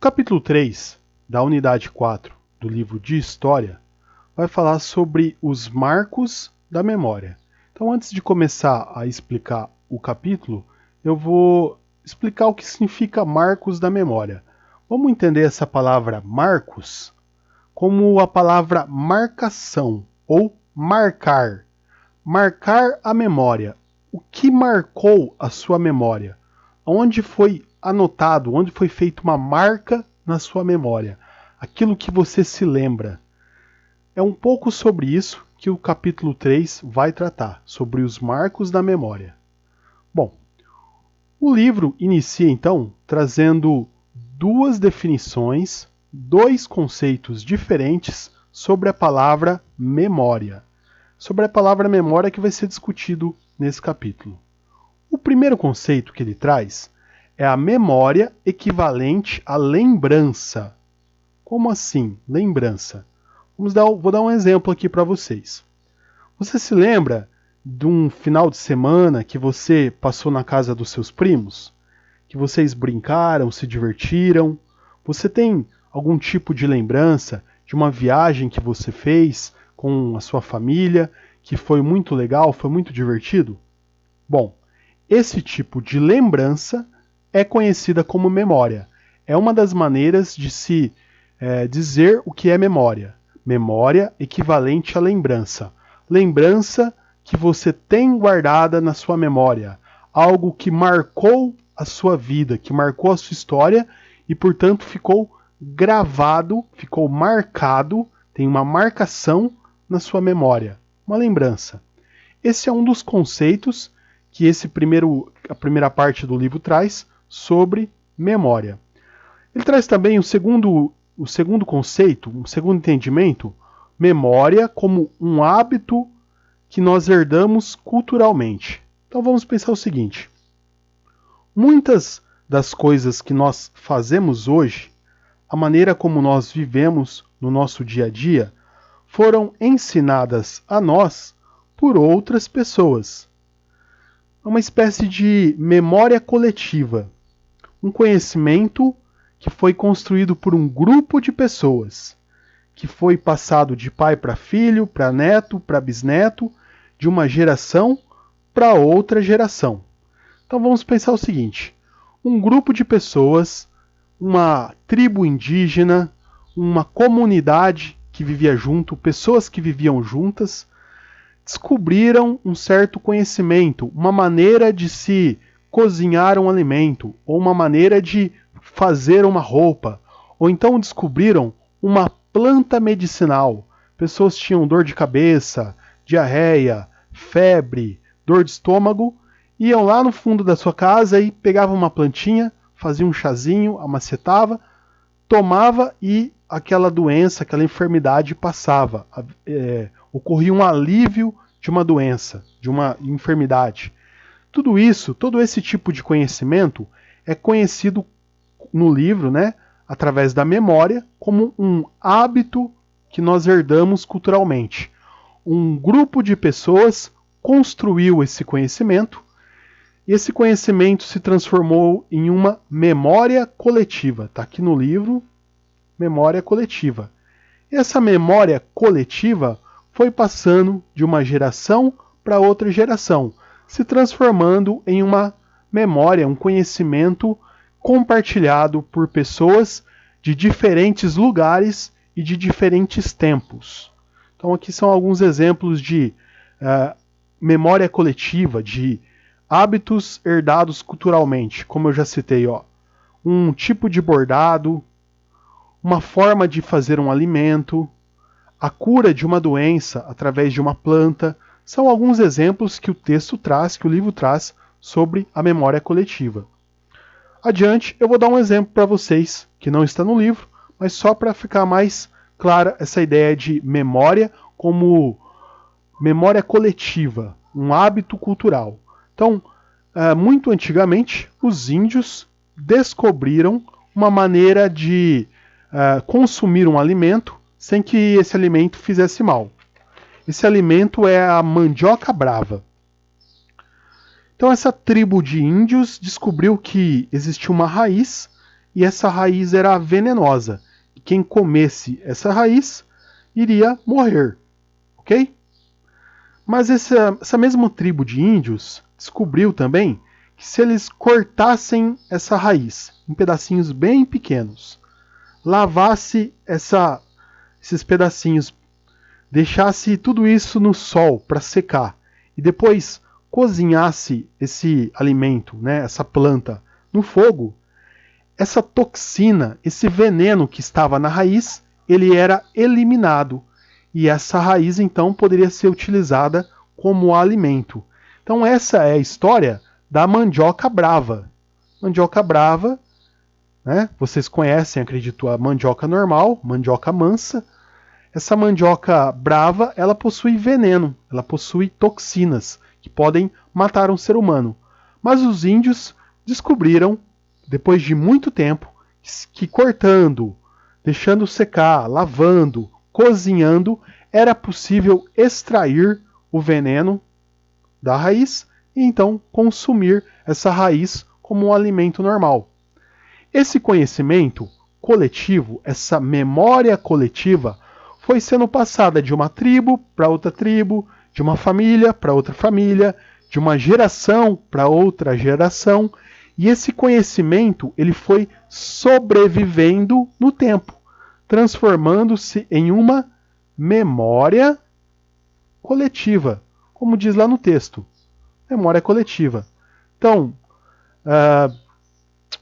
capítulo 3 da unidade 4 do livro de História vai falar sobre os marcos da memória. Então, antes de começar a explicar o capítulo, eu vou explicar o que significa marcos da memória. Vamos entender essa palavra marcos como a palavra marcação ou marcar. Marcar a memória. O que marcou a sua memória? Onde foi anotado, onde foi feita uma marca na sua memória? Aquilo que você se lembra. É um pouco sobre isso que o capítulo 3 vai tratar, sobre os marcos da memória. Bom, o livro inicia então trazendo duas definições, dois conceitos diferentes sobre a palavra memória. Sobre a palavra memória que vai ser discutido nesse capítulo. O primeiro conceito que ele traz é a memória equivalente à lembrança. Como assim, lembrança? Vou dar um exemplo aqui para vocês. Você se lembra de um final de semana que você passou na casa dos seus primos? Que vocês brincaram, se divertiram? Você tem algum tipo de lembrança de uma viagem que você fez com a sua família, que foi muito legal, foi muito divertido? Bom, esse tipo de lembrança é conhecida como memória. É uma das maneiras de se dizer o que é memória. Memória equivalente à lembrança. Lembrança que você tem guardada na sua memória. Algo que marcou a sua vida, que marcou a sua história e, portanto, ficou gravado, ficou marcado, tem uma marcação na sua memória. Uma lembrança. Esse é um dos conceitos que a primeira parte do livro traz sobre memória. Ele traz também o segundo conceito, um segundo entendimento, memória como um hábito que nós herdamos culturalmente. Então vamos pensar o seguinte: muitas das coisas que nós fazemos hoje, a maneira como nós vivemos no nosso dia a dia, foram ensinadas a nós por outras pessoas. É uma espécie de memória coletiva, um conhecimento que foi construído por um grupo de pessoas, que foi passado de pai para filho, para neto, para bisneto, de uma geração para outra geração. Então vamos pensar o seguinte: um grupo de pessoas, uma tribo indígena, uma comunidade que vivia junto, pessoas que viviam juntas, descobriram um certo conhecimento, uma maneira de se cozinhar um alimento, ou uma maneira de fazer uma roupa, ou então descobriram uma planta medicinal. Pessoas tinham dor de cabeça, diarreia, febre, dor de estômago, iam lá no fundo da sua casa e pegavam uma plantinha, faziam um chazinho, amacetava, tomava e aquela doença, aquela enfermidade passava. Ocorria um alívio de uma doença, de uma enfermidade. Tudo isso, todo esse tipo de conhecimento é conhecido no livro, através da memória, como um hábito que nós herdamos culturalmente. Um grupo de pessoas construiu esse conhecimento e esse conhecimento se transformou em uma memória coletiva. Está aqui no livro, memória coletiva. E essa memória coletiva foi passando de uma geração para outra geração, se transformando em uma memória, um conhecimento compartilhado por pessoas de diferentes lugares e de diferentes tempos. Então aqui são alguns exemplos de memória coletiva, de hábitos herdados culturalmente, como eu já citei, um tipo de bordado, uma forma de fazer um alimento, a cura de uma doença através de uma planta, são alguns exemplos que o texto traz, que o livro traz sobre a memória coletiva. Adiante, eu vou dar um exemplo para vocês, que não está no livro, mas só para ficar mais clara essa ideia de memória como memória coletiva, um hábito cultural. Então, muito antigamente, os índios descobriram uma maneira de consumir um alimento sem que esse alimento fizesse mal. Esse alimento é a mandioca brava. Então essa tribo de índios descobriu que existia uma raiz e essa raiz era venenosa. E quem comesse essa raiz iria morrer, ok? Mas essa mesma tribo de índios descobriu também que se eles cortassem essa raiz em pedacinhos bem pequenos, lavasse esses pedacinhos, deixasse tudo isso no sol para secar e depois cozinhasse esse alimento, né, essa planta, no fogo, essa toxina, esse veneno que estava na raiz, ele era eliminado. E essa raiz, então, poderia ser utilizada como alimento. Então, essa é a história da mandioca brava. Mandioca brava, né? Vocês conhecem, acredito, a mandioca normal, mandioca mansa. Essa mandioca brava, ela possui veneno, ela possui toxinas que podem matar um ser humano. Mas os índios descobriram, depois de muito tempo, que cortando, deixando secar, lavando, cozinhando, era possível extrair o veneno da raiz e então consumir essa raiz como um alimento normal. Esse conhecimento coletivo, essa memória coletiva, foi sendo passada de uma tribo para outra tribo, de uma família para outra família, de uma geração para outra geração, e esse conhecimento ele foi sobrevivendo no tempo, transformando-se em uma memória coletiva, como diz lá no texto. Memória coletiva. Então,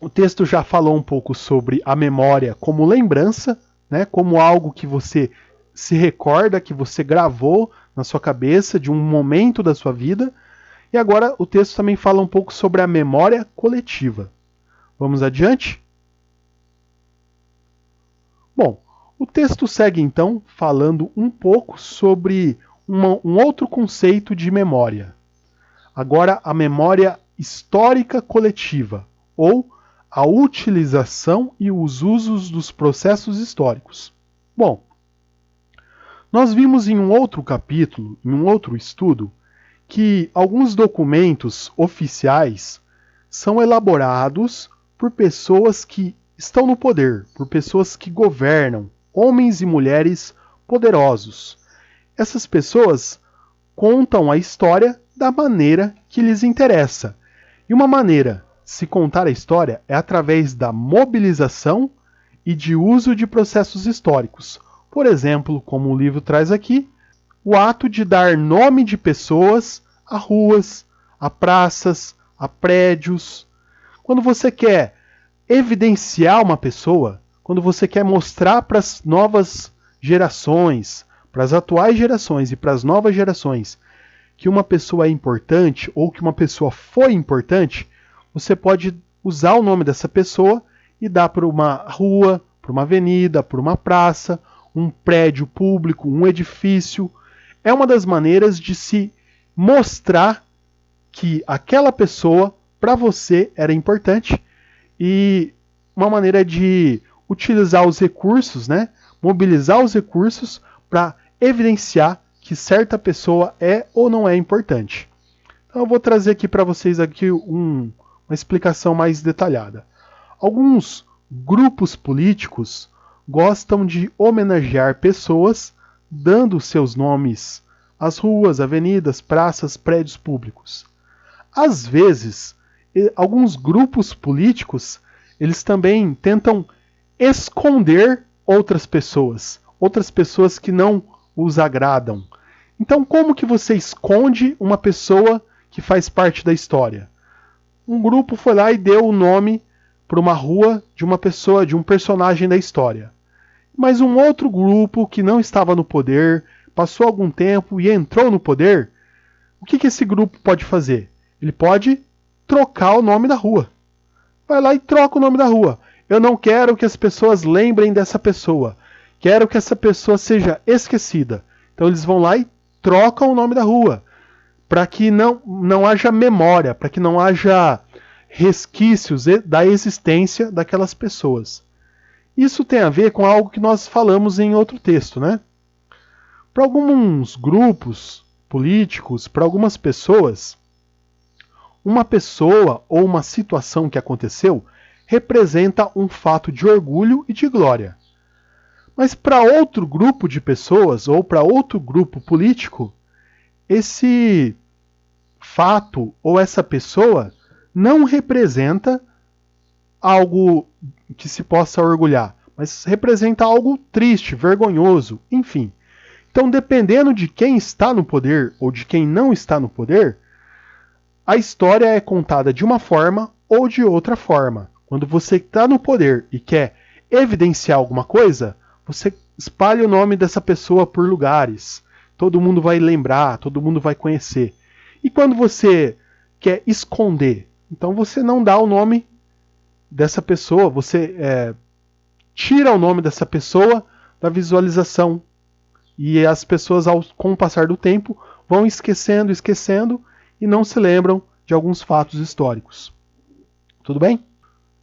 o texto já falou um pouco sobre a memória como lembrança, né, como algo que você se recorda, que você gravou na sua cabeça de um momento da sua vida. E agora o texto também fala um pouco sobre a memória coletiva. Vamos adiante? Bom, o texto segue então falando um pouco sobre um outro conceito de memória. Agora, a memória histórica coletiva, ou a utilização e os usos dos processos históricos. Bom, nós vimos em um outro capítulo, em um outro estudo, que alguns documentos oficiais são elaborados por pessoas que estão no poder, por pessoas que governam, homens e mulheres poderosos. Essas pessoas contam a história da maneira que lhes interessa. E uma maneira de se contar a história é através da mobilização e de uso de processos históricos. Por exemplo, como o livro traz aqui, o ato de dar nome de pessoas a ruas, a praças, a prédios. Quando você quer evidenciar uma pessoa, quando você quer mostrar para as novas gerações, para as atuais gerações e para as novas gerações, que uma pessoa é importante ou que uma pessoa foi importante, você pode usar o nome dessa pessoa e dar para uma rua, para uma avenida, para uma praça, um prédio público, um edifício. É uma das maneiras de se mostrar que aquela pessoa, para você, era importante e uma maneira de utilizar os recursos, né? Mobilizar os recursos para evidenciar que certa pessoa é ou não é importante. Então eu vou trazer aqui para vocês aqui uma explicação mais detalhada. Alguns grupos políticos gostam de homenagear pessoas dando seus nomes às ruas, avenidas, praças, prédios públicos. Às vezes, alguns grupos políticos, eles também tentam esconder outras pessoas que não os agradam. Então, como que você esconde uma pessoa que faz parte da história? Um grupo foi lá e deu o nome para uma rua de uma pessoa, de um personagem da história. Mas um outro grupo que não estava no poder, passou algum tempo e entrou no poder, o que esse grupo pode fazer? Ele pode trocar o nome da rua. Vai lá e troca o nome da rua. Eu não quero que as pessoas lembrem dessa pessoa. Quero que essa pessoa seja esquecida. Então eles vão lá e trocam o nome da rua. Para que não haja memória, para que não haja resquícios da existência daquelas pessoas. Isso tem a ver com algo que nós falamos em outro texto, né? Para alguns grupos políticos, para algumas pessoas, uma pessoa ou uma situação que aconteceu representa um fato de orgulho e de glória. Mas para outro grupo de pessoas ou para outro grupo político, esse fato ou essa pessoa não representa algo que se possa orgulhar, mas representa algo triste, vergonhoso, enfim. Então, dependendo de quem está no poder ou de quem não está no poder, a história é contada de uma forma ou de outra forma. Quando você está no poder e quer evidenciar alguma coisa, você espalha o nome dessa pessoa por lugares. Todo mundo vai lembrar, todo mundo vai conhecer. E quando você quer esconder, então você não dá o nome dessa pessoa, você tira o nome dessa pessoa da visualização. E as pessoas, com o passar do tempo, vão esquecendo e não se lembram de alguns fatos históricos. Tudo bem?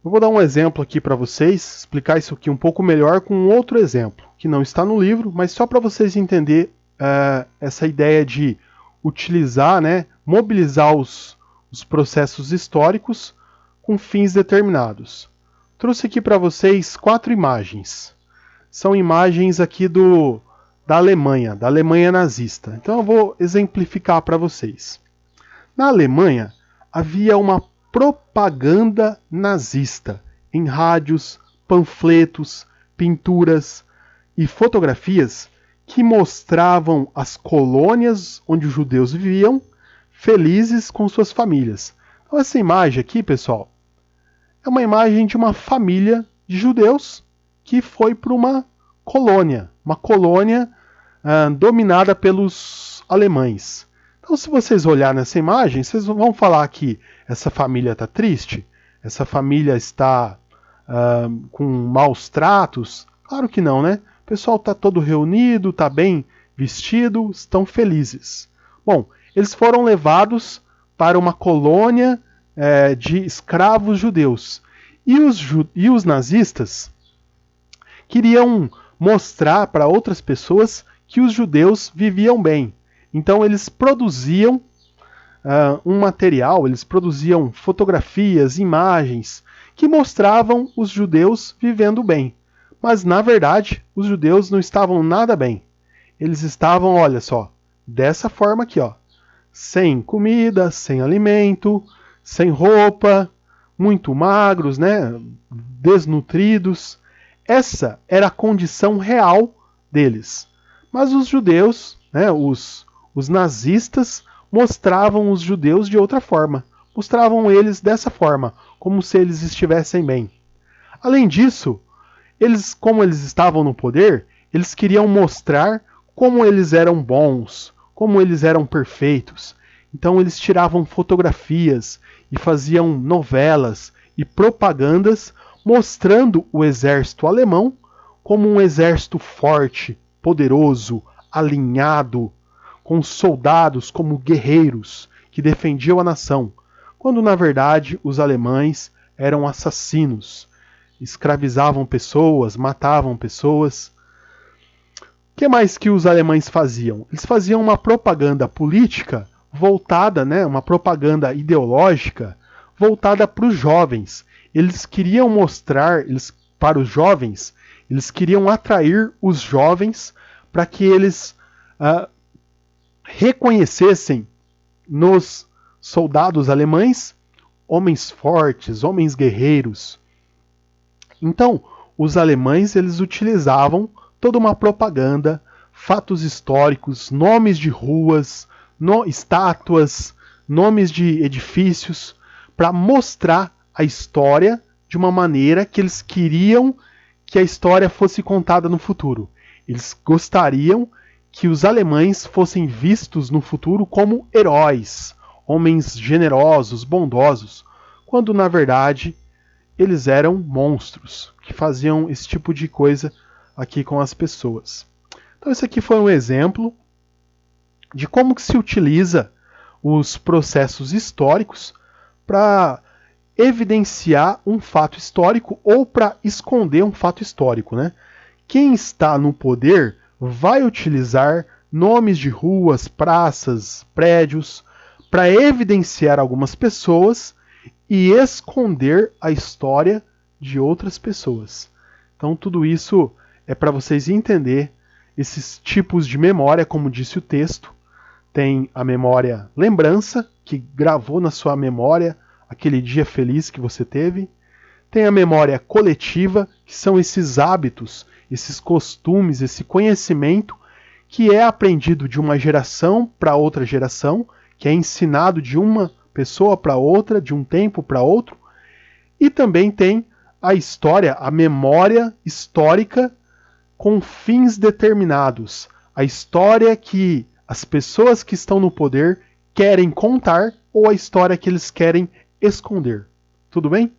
Eu vou dar um exemplo aqui para vocês, explicar isso aqui um pouco melhor com um outro exemplo, que não está no livro, mas só para vocês entenderem essa ideia de utilizar, mobilizar os processos históricos com fins determinados. Trouxe aqui para vocês 4 imagens. São imagens aqui da Alemanha nazista. Então eu vou exemplificar para vocês. Na Alemanha havia uma propaganda nazista em rádios, panfletos, pinturas e fotografias que mostravam as colônias onde os judeus viviam, felizes com suas famílias. Então essa imagem aqui, pessoal, é uma imagem de uma família de judeus que foi para uma colônia dominada pelos alemães. Então, se vocês olharem nessa imagem, vocês vão falar que essa família está triste? Essa família está com maus tratos? Claro que não, né? O pessoal está todo reunido, está bem vestido, estão felizes. Bom, eles foram levados para uma colônia de escravos judeus. E os nazistas queriam mostrar para outras pessoas que os judeus viviam bem. Então eles produziam um material, eles produziam fotografias, imagens que mostravam os judeus vivendo bem. Mas na verdade, os judeus não estavam nada bem. Eles estavam, olha só, dessa forma aqui, ó, sem comida, sem alimento, sem roupa, muito magros, desnutridos. Essa era a condição real deles. Mas os judeus, os nazistas, mostravam os judeus de outra forma. Mostravam eles dessa forma, como se eles estivessem bem. Além disso, como eles estavam no poder, eles queriam mostrar como eles eram bons, como eles eram perfeitos. Então eles tiravam fotografias e faziam novelas e propagandas mostrando o exército alemão como um exército forte, poderoso, alinhado, com soldados como guerreiros que defendiam a nação, quando na verdade os alemães eram assassinos, escravizavam pessoas, matavam pessoas. O que mais que os alemães faziam? Eles faziam uma propaganda política voltada, uma propaganda ideológica voltada para os jovens. Eles queriam mostrar para os jovens, eles queriam atrair os jovens para que eles reconhecessem nos soldados alemães homens fortes, homens guerreiros. Então, os alemães eles utilizavam toda uma propaganda, fatos históricos, nomes de ruas, estátuas, nomes de edifícios, para mostrar a história de uma maneira que eles queriam que a história fosse contada no futuro. Eles gostariam que os alemães fossem vistos no futuro como heróis, homens generosos, bondosos, quando na verdade eles eram monstros que faziam esse tipo de coisa aqui com as pessoas. Então esse aqui foi um exemplo de como que se utiliza os processos históricos para evidenciar um fato histórico ou para esconder um fato histórico, Quem está no poder vai utilizar nomes de ruas, praças, prédios para evidenciar algumas pessoas e esconder a história de outras pessoas. Então tudo isso é para vocês entender esses tipos de memória, como disse o texto. Tem a memória lembrança, que gravou na sua memória aquele dia feliz que você teve. Tem a memória coletiva, que são esses hábitos, esses costumes, esse conhecimento que é aprendido de uma geração para outra geração, que é ensinado de uma pessoa para outra, de um tempo para outro. E também tem a história, a memória histórica com fins determinados. A história que as pessoas que estão no poder querem contar ou a história que eles querem esconder. Tudo bem?